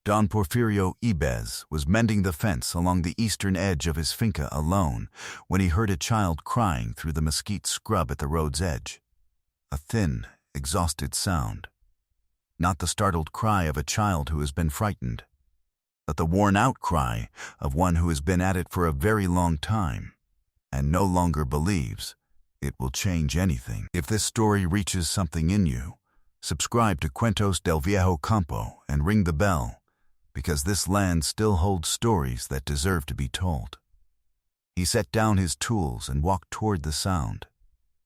Don Porfirio Ibez was mending the fence along the eastern edge of his finca alone when he heard a child crying through the mesquite scrub at the road's edge. A thin, exhausted sound. Not the startled cry of a child who has been frightened, but the worn-out cry of one who has been at it for a very long time and no longer believes it will change anything. If this story reaches something in you, subscribe to Cuentos del Viejo Campo and ring the bell, because this land still holds stories that deserve to be told. He set down his tools and walked toward the sound,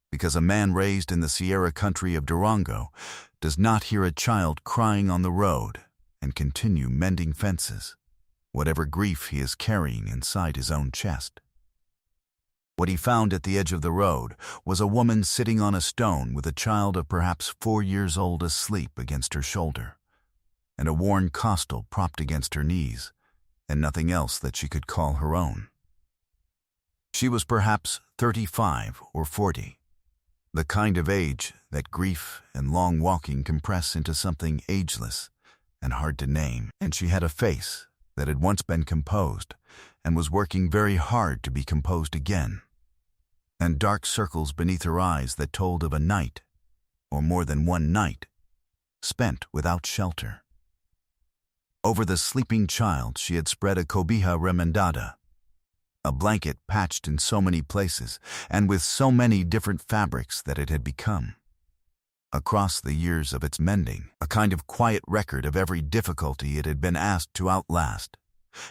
because a man raised in the Sierra country of Durango does not hear a child crying on the road and continue mending fences, whatever grief he is carrying inside his own chest. What he found at the edge of the road was a woman sitting on a stone with a child of perhaps 4 years old asleep against her shoulder, and a worn costal propped against her knees, and nothing else that she could call her own. She was perhaps 35 or 40, the kind of age that grief and long walking compress into something ageless and hard to name, and she had a face that had once been composed and was working very hard to be composed again, and dark circles beneath her eyes that told of a night, or more than one night, spent without shelter. Over the sleeping child she had spread a cobija remendada, a blanket patched in so many places and with so many different fabrics that it had become, across the years of its mending, a kind of quiet record of every difficulty it had been asked to outlast,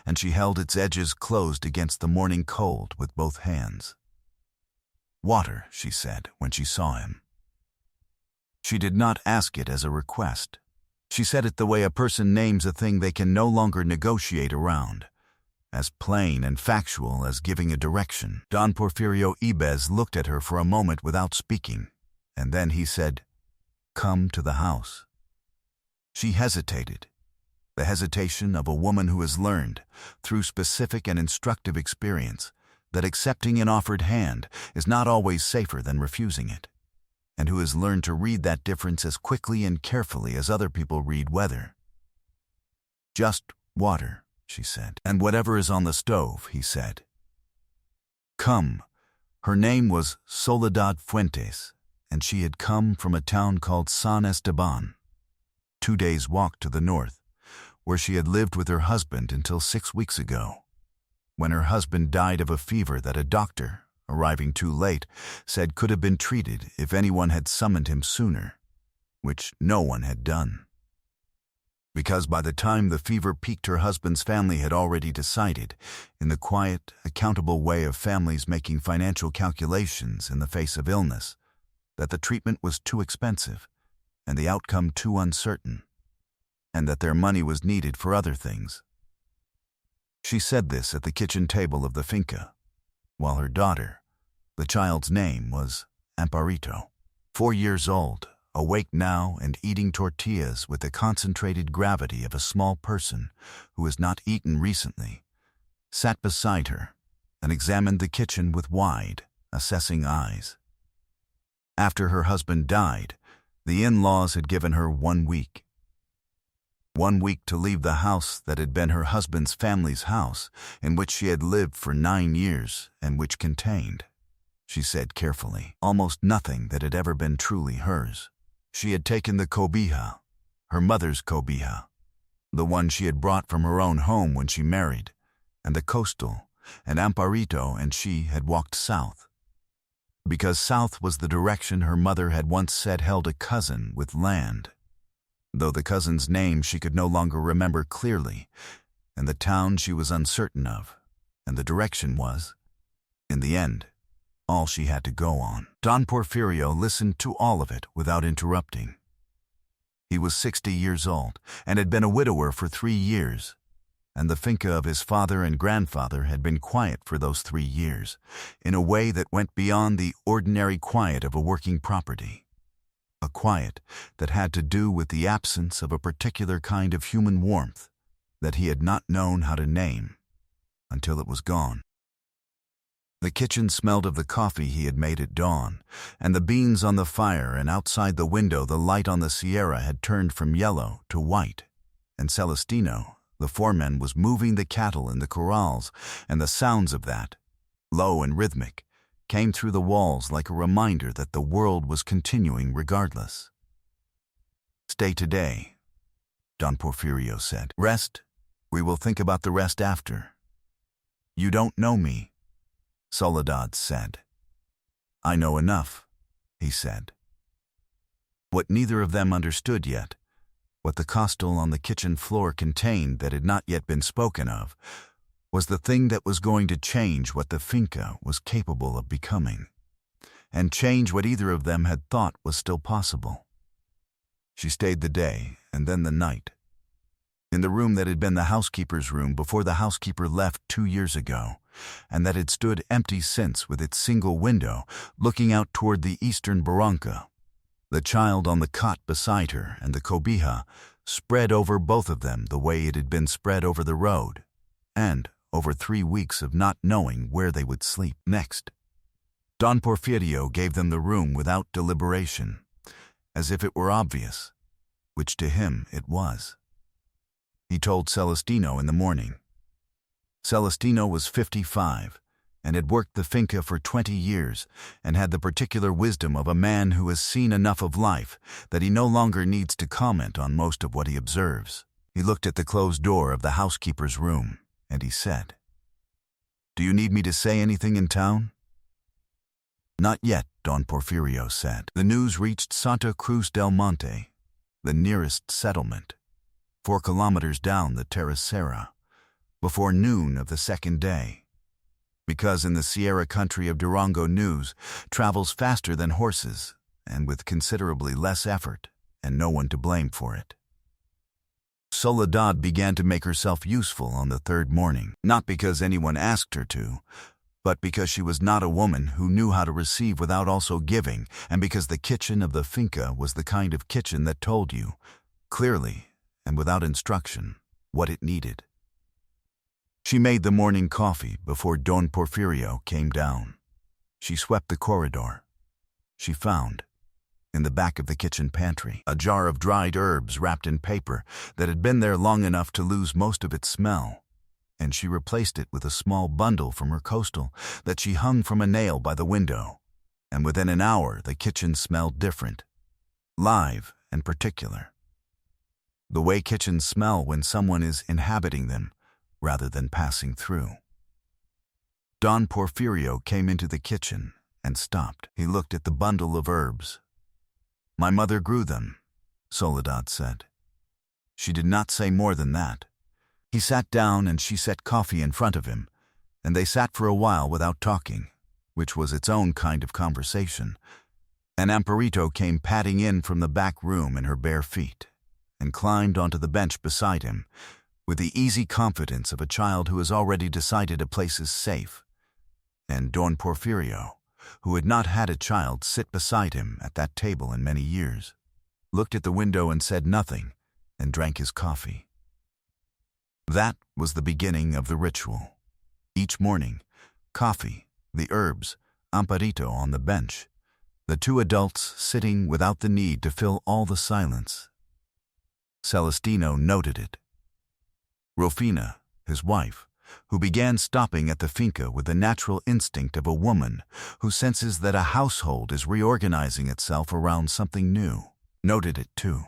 and she held its edges closed against the morning cold with both hands. "Water," she said when she saw him. She did not ask it as a request. She said it the way a person names a thing they can no longer negotiate around, as plain and factual as giving a direction. Don Porfirio Ibez looked at her for a moment without speaking, and then he said, "Come to the house." She hesitated, the hesitation of a woman who has learned, through specific and instructive experience, that accepting an offered hand is not always safer than refusing it, and who has learned to read that difference as quickly and carefully as other people read weather. "Just water," she said. "And whatever is on the stove," he said. "Come." Her name was Soledad Fuentes, and she had come from a town called San Esteban, 2 days' walk to the north, where she had lived with her husband until 6 weeks ago, when her husband died of a fever that a doctor, arriving too late, said could have been treated if anyone had summoned him sooner, which no one had done. Because by the time the fever peaked, her husband's family had already decided, in the quiet, accountable way of families making financial calculations in the face of illness, that the treatment was too expensive and the outcome too uncertain, and that their money was needed for other things. She said this at the kitchen table of the finca, while her daughter, the child's name was Amparito, 4 years old, awake now and eating tortillas with the concentrated gravity of a small person who has not eaten recently, sat beside her and examined the kitchen with wide, assessing eyes. After her husband died, the in-laws had given her 1 week. 1 week to leave the house that had been her husband's family's house, in which she had lived for 9 years and which contained, she said carefully, almost nothing that had ever been truly hers. She had taken the cobija, her mother's cobija, the one she had brought from her own home when she married, and the coastal, and Amparito and she had walked south, because south was the direction her mother had once said held a cousin with land, though the cousin's name she could no longer remember clearly, and the town she was uncertain of, and the direction was, in the end, all she had to go on. Don Porfirio listened to all of it without interrupting. He was 60 years old and had been a widower for 3 years, and the finca of his father and grandfather had been quiet for those 3 years, in a way that went beyond the ordinary quiet of a working property, a quiet that had to do with the absence of a particular kind of human warmth that he had not known how to name until it was gone. The kitchen smelled of the coffee he had made at dawn, and the beans on the fire, and outside the window the light on the Sierra had turned from yellow to white, and Celestino, The foreman was moving the cattle in the corrals, and the sounds of that, low and rhythmic, came through the walls like a reminder that the world was continuing regardless. "Stay today," Don Porfirio said. "Rest. We will think about the rest after." "You don't know me," Soledad said. "I know enough," he said. What neither of them understood yet, what the costal on the kitchen floor contained that had not yet been spoken of, was the thing that was going to change what the finca was capable of becoming, and change what either of them had thought was still possible. She stayed the day and then the night, in the room that had been the housekeeper's room before the housekeeper left 2 years ago, and that had stood empty since, with its single window looking out toward the eastern barranca. The child on the cot beside her and the cobija spread over both of them the way it had been spread over the road, and over 3 weeks of not knowing where they would sleep next. Don Porfirio gave them the room without deliberation, as if it were obvious, which to him it was. He told Celestino in the morning. Celestino was 55 and had worked the finca for 20 years and had the particular wisdom of a man who has seen enough of life that he no longer needs to comment on most of what he observes. He looked at the closed door of the housekeeper's room, and he said, "Do you need me to say anything in town?" "Not yet," Don Porfirio said. The news reached Santa Cruz del Monte, the nearest settlement, 4 kilometers down the Tercera, before noon of the second day. Because in the Sierra country of Durango news travels faster than horses and with considerably less effort, and no one to blame for it. Soledad began to make herself useful on the 3rd morning, not because anyone asked her to, but because she was not a woman who knew how to receive without also giving, and because the kitchen of the finca was the kind of kitchen that told you, clearly and without instruction, what it needed. She made the morning coffee before Don Porfirio came down. She swept the corridor. She found, in the back of the kitchen pantry, a jar of dried herbs wrapped in paper that had been there long enough to lose most of its smell, and she replaced it with a small bundle from her coastal that she hung from a nail by the window, and within an hour the kitchen smelled different, live and particular. The way kitchens smell when someone is inhabiting them rather than passing through. Don Porfirio came into the kitchen and stopped. He looked at the bundle of herbs. "My mother grew them," Soledad said. She did not say more than that. He sat down and she set coffee in front of him, and they sat for a while without talking, which was its own kind of conversation. An Amparito came padding in from the back room in her bare feet and climbed onto the bench beside him, with the easy confidence of a child who has already decided a place is safe. And Don Porfirio, who had not had a child sit beside him at that table in many years, looked at the window and said nothing, and drank his coffee. That was the beginning of the ritual. Each morning, coffee, the herbs, Amparito on the bench, the 2 adults sitting without the need to fill all the silence. Celestino noted it. Rufina, his wife, who began stopping at the finca with the natural instinct of a woman who senses that a household is reorganizing itself around something new, noted it too.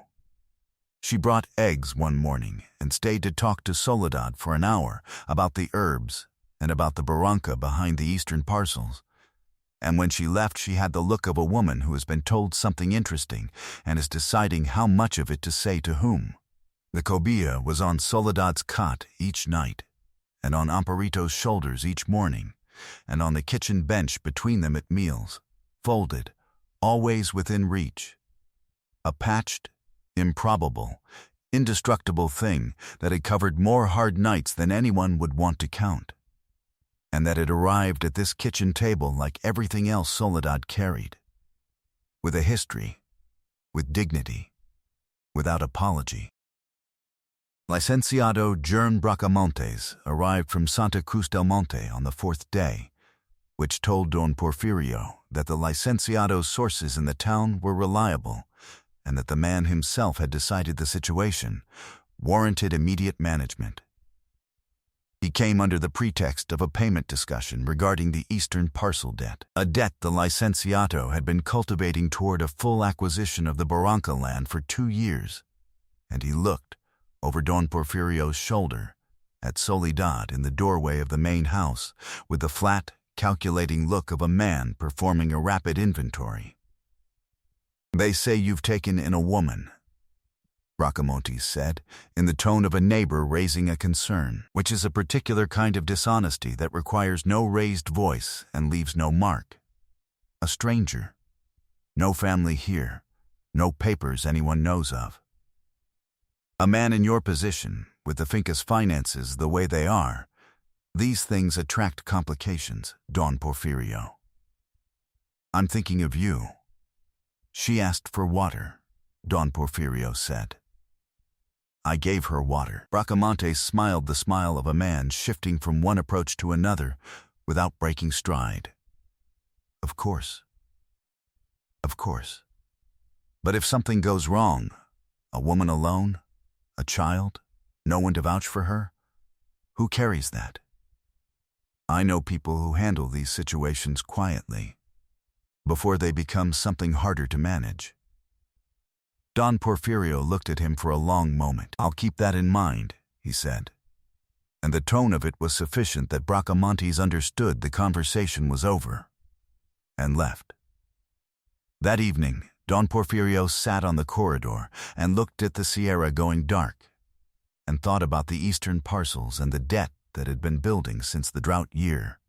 She brought eggs one morning and stayed to talk to Soledad for an hour about the herbs and about the barranca behind the eastern parcels. And when she left, she had the look of a woman who has been told something interesting and is deciding how much of it to say to whom. The cobija was on Soledad's cot each night, and on Amparito's shoulders each morning, and on the kitchen bench between them at meals, folded, always within reach. A patched, improbable, indestructible thing that had covered more hard nights than anyone would want to count, and that had arrived at this kitchen table like everything else Soledad carried, with a history, with dignity, without apology. Licenciado Jern Bracamontes arrived from Santa Cruz del Monte on the 4th day, which told Don Porfirio that the licenciado's sources in the town were reliable and that the man himself had decided the situation warranted immediate management. He came under the pretext of a payment discussion regarding the Eastern parcel debt, a debt the Licenciato had been cultivating toward a full acquisition of the Barranca land for 2 years, and he looked, over Don Porfirio's shoulder, at Soledad in the doorway of the main house with the flat, calculating look of a man performing a rapid inventory. "They say you've taken in a woman," Bracamontes said, in the tone of a neighbor raising a concern, which is a particular kind of dishonesty that requires no raised voice and leaves no mark. "A stranger. No family here. No papers anyone knows of. A man in your position, with the finca's finances the way they are, these things attract complications, Don Porfirio. I'm thinking of you." "She asked for water," Don Porfirio said. "I gave her water." Bracamontes smiled the smile of a man shifting from one approach to another without breaking stride. "Of course. Of course. But if something goes wrong, a woman alone, a child, no one to vouch for her, who carries that? I know people who handle these situations quietly, before they become something harder to manage." Don Porfirio looked at him for a long moment. "I'll keep that in mind," he said. And the tone of it was sufficient that Bracamontes understood the conversation was over, and left. That evening, Don Porfirio sat on the corridor and looked at the Sierra going dark, and thought about the eastern parcels and the debt that had been building since the drought year.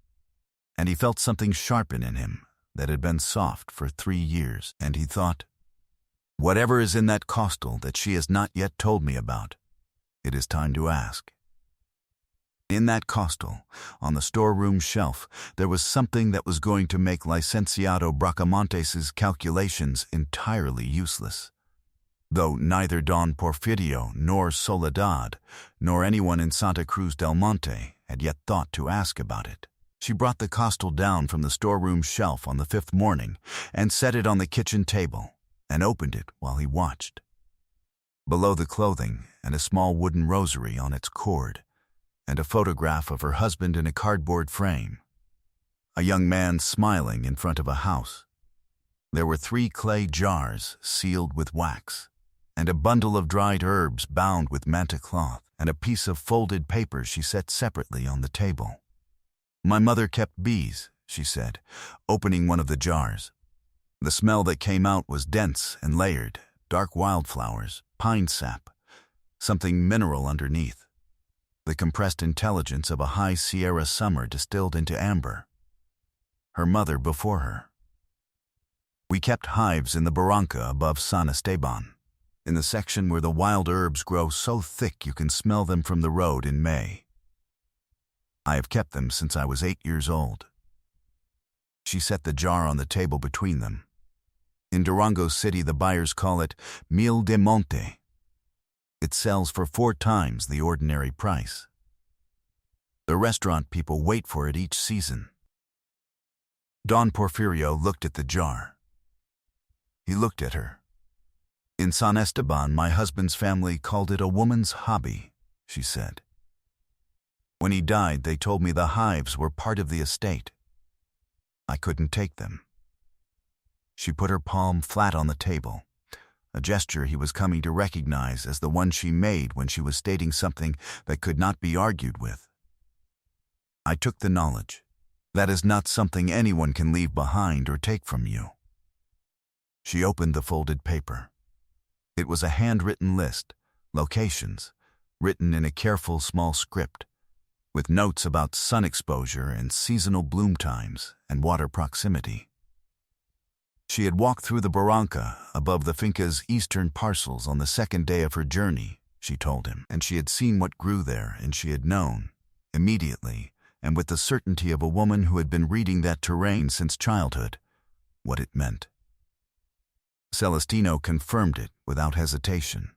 And he felt something sharpen in him that had been soft for 3 years, and he thought, "Whatever is in that costal that she has not yet told me about, it is time to ask." In that costal, on the storeroom shelf, there was something that was going to make Licenciado Bracamontes's calculations entirely useless, though neither Don Porfirio nor Soledad nor anyone in Santa Cruz del Monte had yet thought to ask about it. She brought the costal down from the storeroom shelf on the 5th morning and set it on the kitchen table, and opened it while he watched. Below the clothing and a small wooden rosary on its cord, and a photograph of her husband in a cardboard frame. A young man smiling in front of a house. There were 3 clay jars sealed with wax, and a bundle of dried herbs bound with manta cloth, and a piece of folded paper she set separately on the table. "My mother kept bees," she said, opening one of the jars. The smell that came out was dense and layered, dark wildflowers, pine sap, something mineral underneath. The compressed intelligence of a high Sierra summer distilled into amber. Her mother before her. "We kept hives in the barranca above San Esteban, in the section where the wild herbs grow so thick you can smell them from the road in May. I have kept them since I was 8 years old." She set the jar on the table between them. In Durango City, the buyers call it Miel de Monte. It sells for 4 times the ordinary price. The restaurant people wait for it each season. Don Porfirio looked at the jar. He looked at her. "In San Esteban, my husband's family called it a woman's hobby," she said. "When he died, they told me the hives were part of the estate. I couldn't take them." She put her palm flat on the table, a gesture he was coming to recognize as the one she made when she was stating something that could not be argued with. "I took the knowledge. That is not something anyone can leave behind or take from you." She opened the folded paper. It was a handwritten list, locations, written in a careful small script, with notes about sun exposure and seasonal bloom times and water proximity. She had walked through the barranca above the finca's eastern parcels on the 2nd day of her journey, she told him, and she had seen what grew there, and she had known, immediately, and with the certainty of a woman who had been reading that terrain since childhood, what it meant. Celestino confirmed it without hesitation.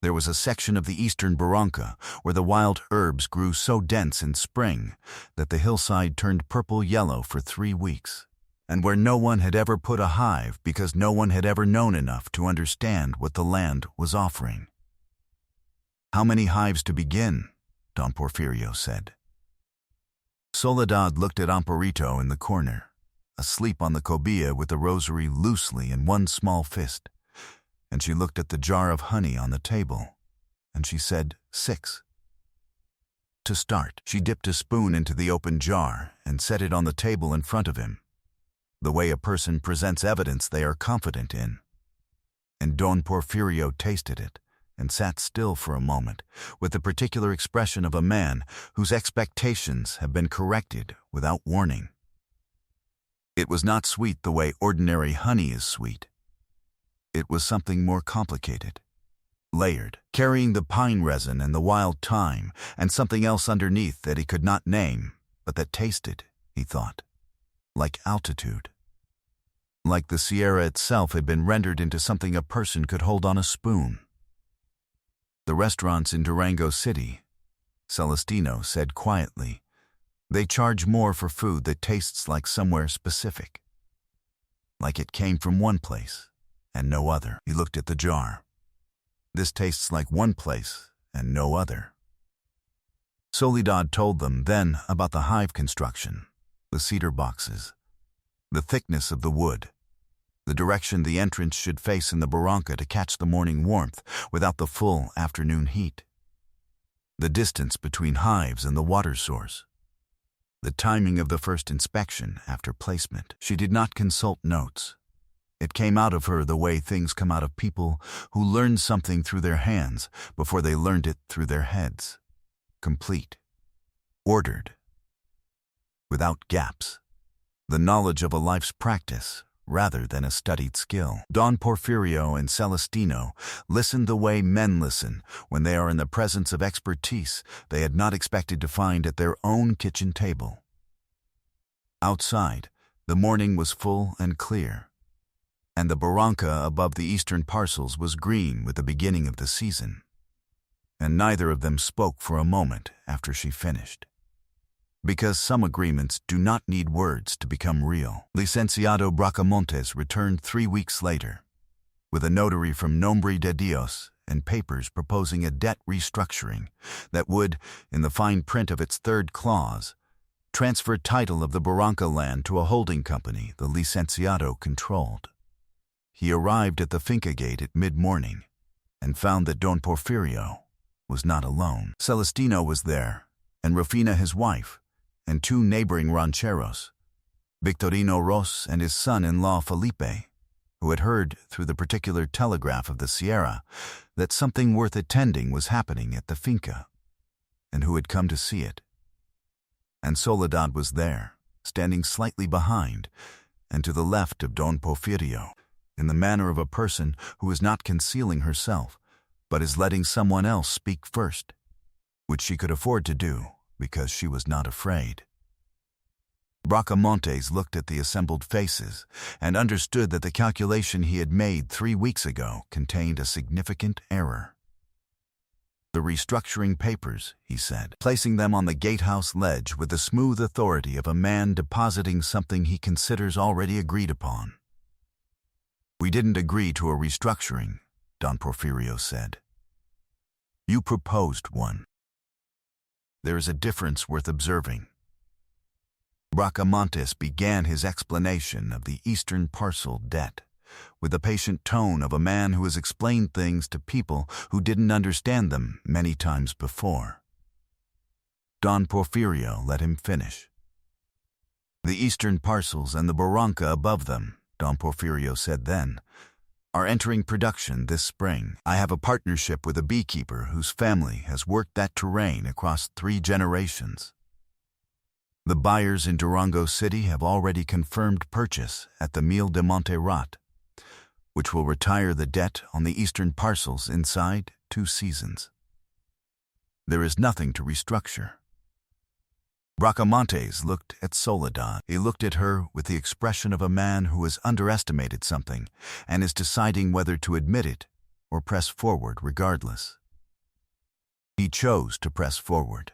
There was a section of the eastern barranca where the wild herbs grew so dense in spring that the hillside turned purple-yellow for 3 weeks, and where no one had ever put a hive because no one had ever known enough to understand what the land was offering. How many hives to begin? Don Porfirio said. Soledad looked at Amparito in the corner, asleep on the cobilla with the rosary loosely in one small fist, and she looked at the jar of honey on the table, and she said 6. To start, she dipped a spoon into the open jar and set it on the table in front of him, the way a person presents evidence they are confident in. And Don Porfirio tasted it and sat still for a moment, with the particular expression of a man whose expectations have been corrected without warning. It was not sweet the way ordinary honey is sweet. It was something more complicated, layered, carrying the pine resin and the wild thyme and something else underneath that he could not name, but that tasted, he thought, like altitude. Like the Sierra itself had been rendered into something a person could hold on a spoon. The restaurants in Durango City, Celestino said quietly, they charge more for food that tastes like somewhere specific. Like it came from one place and no other. He looked at the jar. This tastes like one place and no other. Soledad told them then about the hive construction, the cedar boxes, the thickness of the wood, the direction the entrance should face in the barranca to catch the morning warmth without the full afternoon heat, the distance between hives and the water source, the timing of the first inspection after placement. She did not consult notes. It came out of her the way things come out of people who learned something through their hands before they learned it through their heads. Complete, ordered, without gaps. The knowledge of a life's practice rather than a studied skill. Don Porfirio and Celestino listened the way men listen when they are in the presence of expertise they had not expected to find at their own kitchen table. Outside, the morning was full and clear, and the barranca above the eastern parcels was green with the beginning of the season. And neither of them spoke for a moment after she finished. Because some agreements do not need words to become real. Licenciado Bracamontes returned 3 weeks later, with a notary from Nombre de Dios and papers proposing a debt restructuring that would, in the fine print of its third clause, transfer title of the barranca land to a holding company the Licenciado controlled. He arrived at the finca gate at mid-morning and found that Don Porfirio was not alone. Celestino was there, and Rufina his wife, and 2 neighboring rancheros, Victorino Ros and his son-in-law Felipe, who had heard through the particular telegraph of the Sierra that something worth attending was happening at the finca, and who had come to see it. And Soledad was there, standing slightly behind, and to the left of Don Porfirio, in the manner of a person who is not concealing herself, but is letting someone else speak first, which she could afford to do because she was not afraid. Bracamontes looked at the assembled faces and understood that the calculation he had made 3 weeks ago contained a significant error. The restructuring papers, he said, placing them on the gatehouse ledge with the smooth authority of a man depositing something he considers already agreed upon. We didn't agree to a restructuring, Don Porfirio said. You proposed one. There is a difference worth observing. Bracamontes began his explanation of the eastern parcel debt with the patient tone of a man who has explained things to people who didn't understand them many times before. Don Porfirio let him finish. The eastern parcels and the barranca above them, Don Porfirio said then, are entering production this spring. I have a partnership with a beekeeper whose family has worked that terrain across 3 generations. The buyers in Durango City have already confirmed purchase at the Mil de Monterrat, which will retire the debt on the eastern parcels inside 2 seasons. There is nothing to restructure. Bracamontes looked at Soledad. He looked at her with the expression of a man who has underestimated something and is deciding whether to admit it or press forward regardless. He chose to press forward.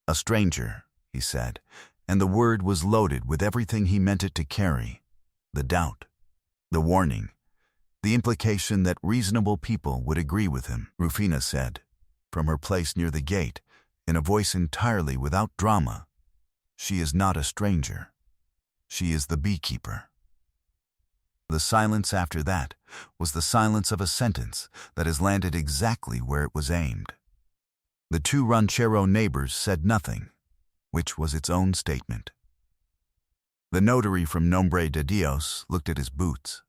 A stranger, he said, and the word was loaded with everything he meant it to carry: the doubt, the warning, the implication that reasonable people would agree with him. Rufina said, from her place near the gate, in a voice entirely without drama, "She is not a stranger. She is the beekeeper." The silence after that was the silence of a sentence that has landed exactly where it was aimed. The two ranchero neighbors said nothing, which was its own statement. The notary from Nombre de Dios looked at his boots.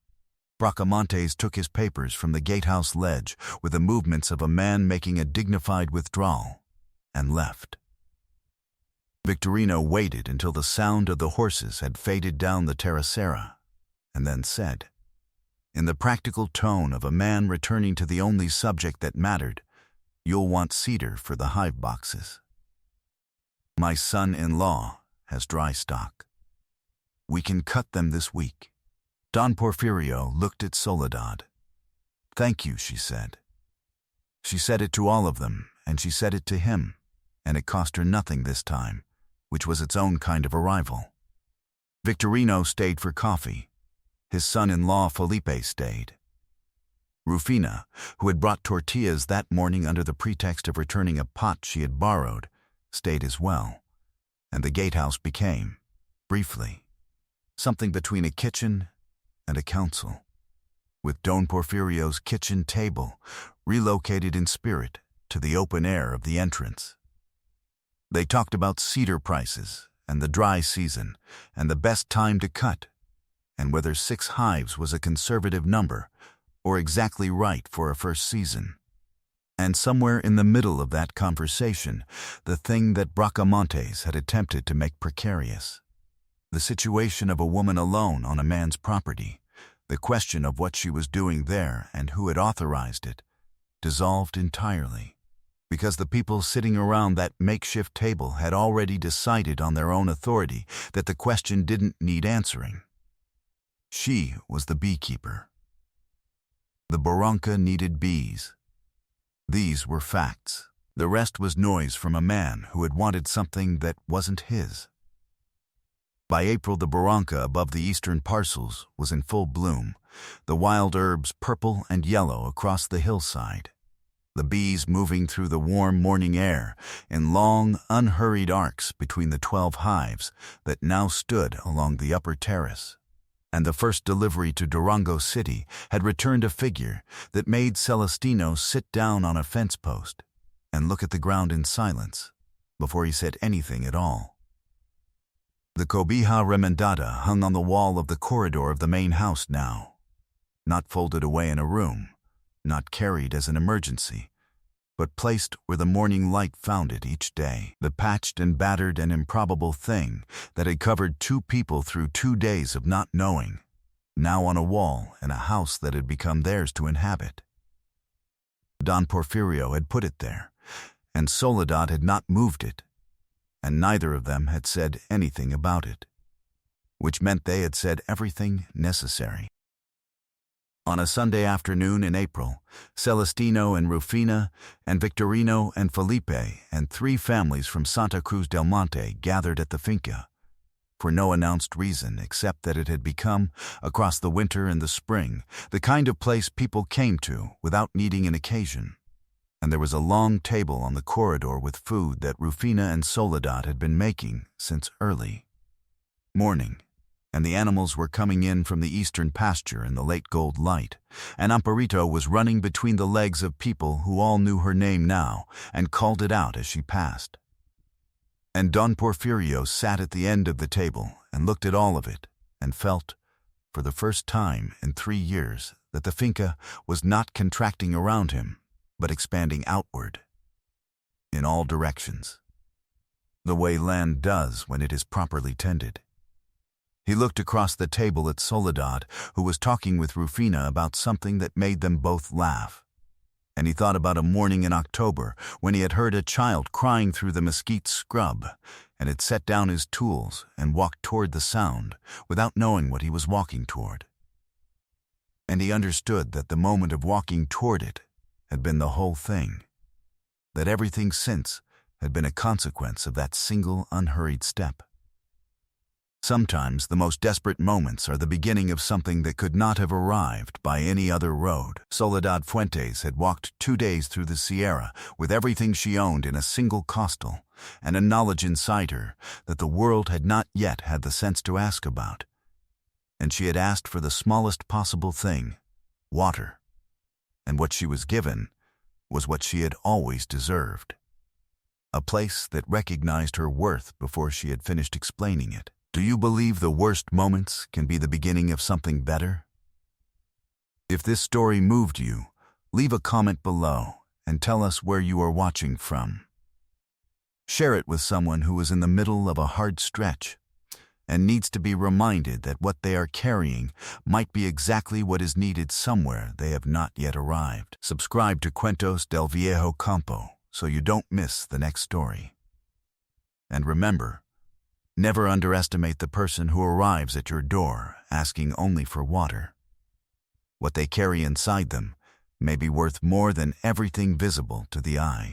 Bracamontes took his papers from the gatehouse ledge with the movements of a man making a dignified withdrawal, and left. Victorino waited until the sound of the horses had faded down the terracera, and then said, in the practical tone of a man returning to the only subject that mattered, "You'll want cedar for the hive boxes. My son-in-law has dry stock. We can cut them this week." Don Porfirio looked at Soledad. "Thank you," she said. She said it to all of them, and she said it to him, and it cost her nothing this time, which was its own kind of arrival. Victorino stayed for coffee. His son-in-law Felipe stayed. Rufina, who had brought tortillas that morning under the pretext of returning a pot she had borrowed, stayed as well, and the gatehouse became, briefly, something between a kitchen and a council, with Don Porfirio's kitchen table relocated in spirit to the open air of the entrance. They talked about cedar prices and the dry season and the best time to cut, and whether 6 hives was a conservative number or exactly right for a first season. And somewhere in the middle of that conversation, the thing that Bracamontes had attempted to make precarious, the situation of a woman alone on a man's property, the question of what she was doing there and who had authorized it, dissolved entirely, because the people sitting around that makeshift table had already decided on their own authority that the question didn't need answering. She was the beekeeper. The barranca needed bees. These were facts. The rest was noise from a man who had wanted something that wasn't his. By April, the barranca above the eastern parcels was in full bloom, the wild herbs purple and yellow across the hillside, the bees moving through the warm morning air in long, unhurried arcs between the 12 hives that now stood along the upper terrace. And the first delivery to Durango City had returned a figure that made Celestino sit down on a fence post and look at the ground in silence before he said anything at all. The cobija remendada hung on the wall of the corridor of the main house now, not folded away in a room, not carried as an emergency, but placed where the morning light found it each day. The patched and battered and improbable thing that had covered 2 people through 2 days of not knowing, now on a wall in a house that had become theirs to inhabit. Don Porfirio had put it there, and Soledad had not moved it, and neither of them had said anything about it, which meant they had said everything necessary. On a Sunday afternoon in April, Celestino and Rufina and Victorino and Felipe and 3 families from Santa Cruz del Monte gathered at the finca, for no announced reason except that it had become, across the winter and the spring, the kind of place people came to without needing an occasion. And there was a long table on the corridor with food that Rufina and Soledad had been making since early morning, and the animals were coming in from the eastern pasture in the late gold light, and Amparito was running between the legs of people who all knew her name now and called it out as she passed. And Don Porfirio sat at the end of the table and looked at all of it and felt, for the first time in 3 years, that the finca was not contracting around him, but expanding outward, in all directions, the way land does when it is properly tended. He looked across the table at Soledad, who was talking with Rufina about something that made them both laugh, and he thought about a morning in October when he had heard a child crying through the mesquite scrub and had set down his tools and walked toward the sound without knowing what he was walking toward. And he understood that the moment of walking toward it had been the whole thing, that everything since had been a consequence of that single unhurried step. Sometimes the most desperate moments are the beginning of something that could not have arrived by any other road. Soledad Fuentes had walked 2 days through the Sierra with everything she owned in a single costal, and a knowledge inside her that the world had not yet had the sense to ask about. And she had asked for the smallest possible thing, water. And what she was given was what she had always deserved. A place that recognized her worth before she had finished explaining it. Do you believe the worst moments can be the beginning of something better? If this story moved you, leave a comment below and tell us where you are watching from. Share it with someone who is in the middle of a hard stretch and needs to be reminded that what they are carrying might be exactly what is needed somewhere they have not yet arrived. Subscribe to Cuentos del Viejo Campo so you don't miss the next story. And remember, never underestimate the person who arrives at your door asking only for water. What they carry inside them may be worth more than everything visible to the eye.